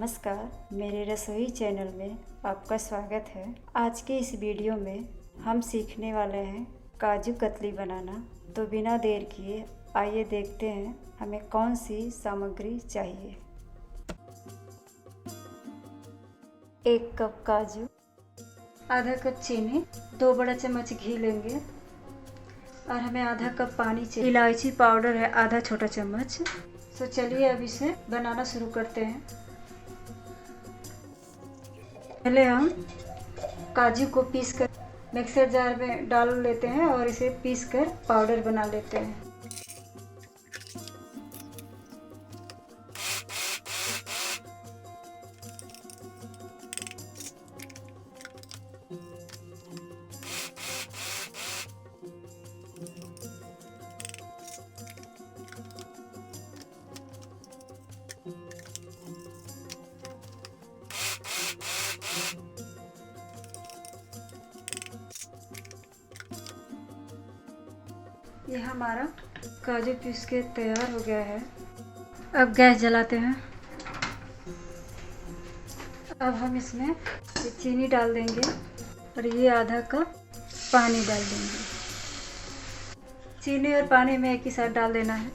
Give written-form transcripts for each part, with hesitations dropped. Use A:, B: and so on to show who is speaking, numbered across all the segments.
A: नमस्कार, मेरे रसोई चैनल में आपका स्वागत है। आज के इस वीडियो में हम सीखने वाले हैं काजू कतली बनाना। तो बिना देर किए आइए देखते हैं हमें कौन सी सामग्री चाहिए। 1 कप काजू, आधा कप चीनी, 2 बड़ा चम्मच घी लेंगे और हमें आधा कप पानी चाहिए। इलायची पाउडर है आधा छोटा चम्मच। तो चलिए अब इसे बनाना शुरू करते हैं। पहले हम काजू को पीसकर मिक्सर जार में डाल लेते हैं और इसे पीसकर पाउडर बना लेते हैं। ये हमारा काजू पीस के तैयार हो गया है। अब गैस जलाते हैं। अब हम इसमें चीनी डाल देंगे और ये आधा कप पानी डाल देंगे। चीनी और पानी में एक ही साथ डाल देना है।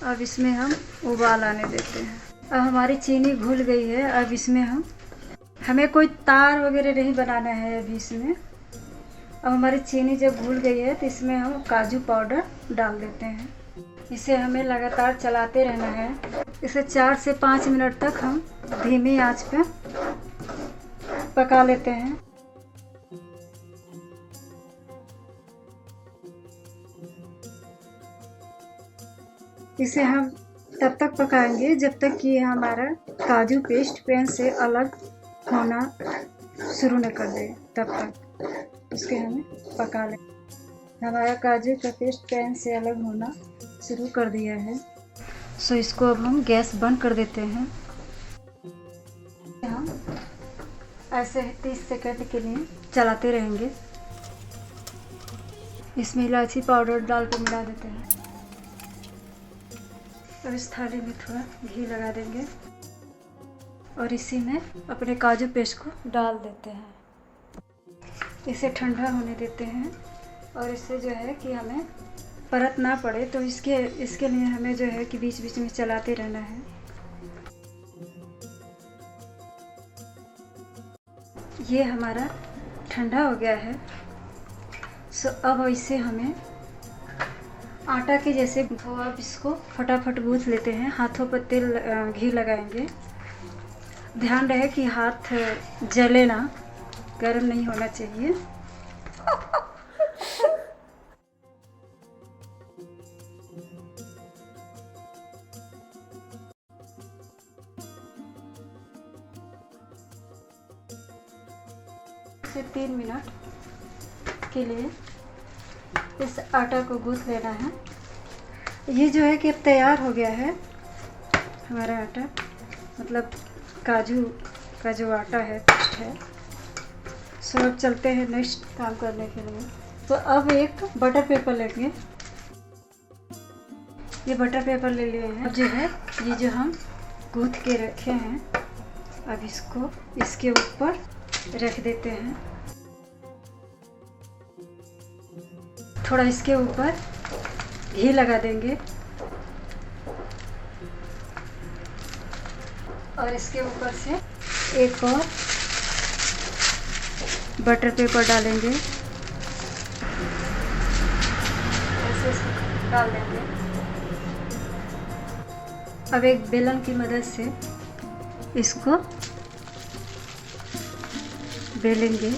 A: अब इसमें हम उबाल आने देते हैं। अब हमारी चीनी घुल गई है। अब इसमें हमें कोई तार वगैरह नहीं बनाना है अभी इसमें। अब हमारी चीनी जब घुल गई है तो इसमें हम काजू पाउडर डाल देते हैं। इसे हमें लगातार चलाते रहना है। इसे 4 से 5 मिनट तक हम धीमी आंच पे पका लेते हैं। इसे हम तब तक पकाएंगे जब तक कि हमारा काजू पेस्ट पैन से अलग होना शुरू न कर दे। तब तक उसके हमें पका लें। हमारा काजू का पेस्ट पैन से अलग होना शुरू कर दिया है। सो इसको अब हम गैस बंद कर देते हैं। हम ऐसे 30 सेकंड के लिए चलाते रहेंगे। इसमें इलायची पाउडर डाल कर मिला देते हैं। अब इस थाली में थोड़ा घी लगा देंगे और इसी में अपने काजू पेस्ट को डाल देते हैं। इसे ठंडा होने देते हैं और इससे जो है कि हमें परत ना पड़े तो इसके लिए हमें जो है कि बीच बीच में चलाते रहना है। ये हमारा ठंडा हो गया है। सो अब इसे हमें आटा के जैसे अब इसको फटाफट गूंथ लेते हैं। हाथों पर तेल घी लगाएंगे। ध्यान रहे कि हाथ जले ना, गर्म नहीं होना चाहिए। से 3 मिनट के लिए इस आटा को गूंथ लेना है। ये जो है कि अब तैयार हो गया है हमारा आटा, मतलब काजू का जो आटा है पेस्ट है। सो अब चलते हैं नेक्स्ट काम करने के लिए। तो अब एक बटर पेपर लेंगे। ये बटर पेपर ले लिए हैं। अब जो है ये जो हम गूंथ के रखे हैं, अब इसको इसके ऊपर रख देते हैं। थोड़ा इसके ऊपर घी लगा देंगे और इसके ऊपर से एक और बटर पेपर डालेंगे। ऐसे इसको डाल देंगे। अब एक बेलन की मदद से इसको बेलेंगे।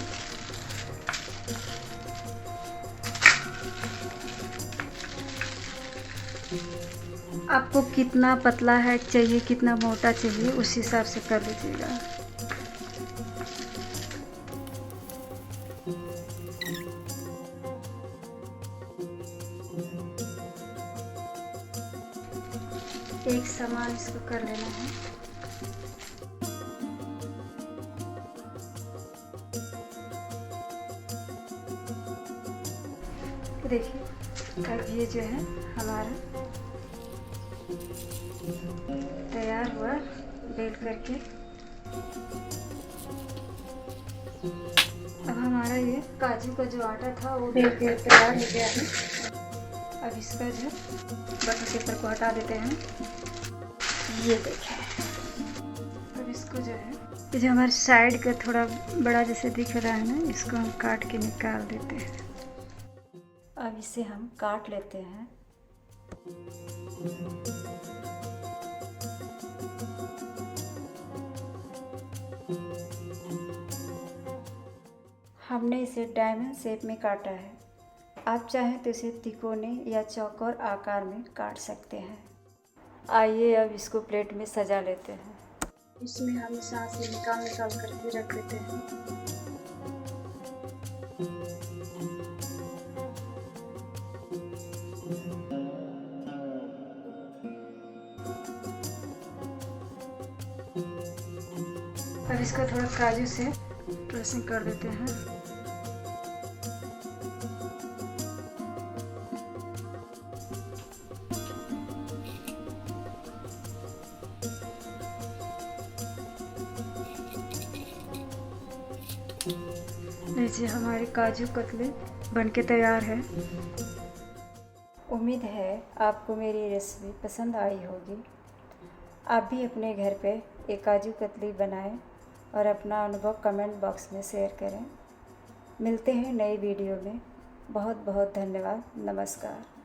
A: आपको कितना पतला है चाहिए, कितना मोटा चाहिए, उस हिसाब से कर लीजिएगा। एक समान इसको कर लेना है। देखिए अब ये जो है हमारा तैयार हुआ बेल करके। अब हमारा ये काजू का जो आटा था वो बेल के तैयार हो गया है। अब इसका जो बटर पेपर को हटा देते हैं। ये देखें, अब इसको जो है ये जो हमारे साइड का थोड़ा बड़ा जैसे दिख रहा है ना, इसको हम काट के निकाल देते हैं। अब इसे हम काट लेते हैं। हमने इसे डायमंड शेप में काटा है। आप चाहें तो इसे तिकोने या चौकोर आकार में काट सकते हैं। आइए अब इसको प्लेट में सजा लेते हैं। इसमें हम सांसें निकाल करके रख देते हैं। अब इसको थोड़ा काजू से ड्रेसिंग कर देते हैं। लीजिए, हमारे काजू कतली बनके तैयार है। उम्मीद है आपको मेरी रेसिपी पसंद आई होगी। आप भी अपने घर पे एक काजू कतली बनाएं और अपना अनुभव कमेंट बॉक्स में शेयर करें। मिलते हैं नई वीडियो में। बहुत बहुत धन्यवाद। नमस्कार।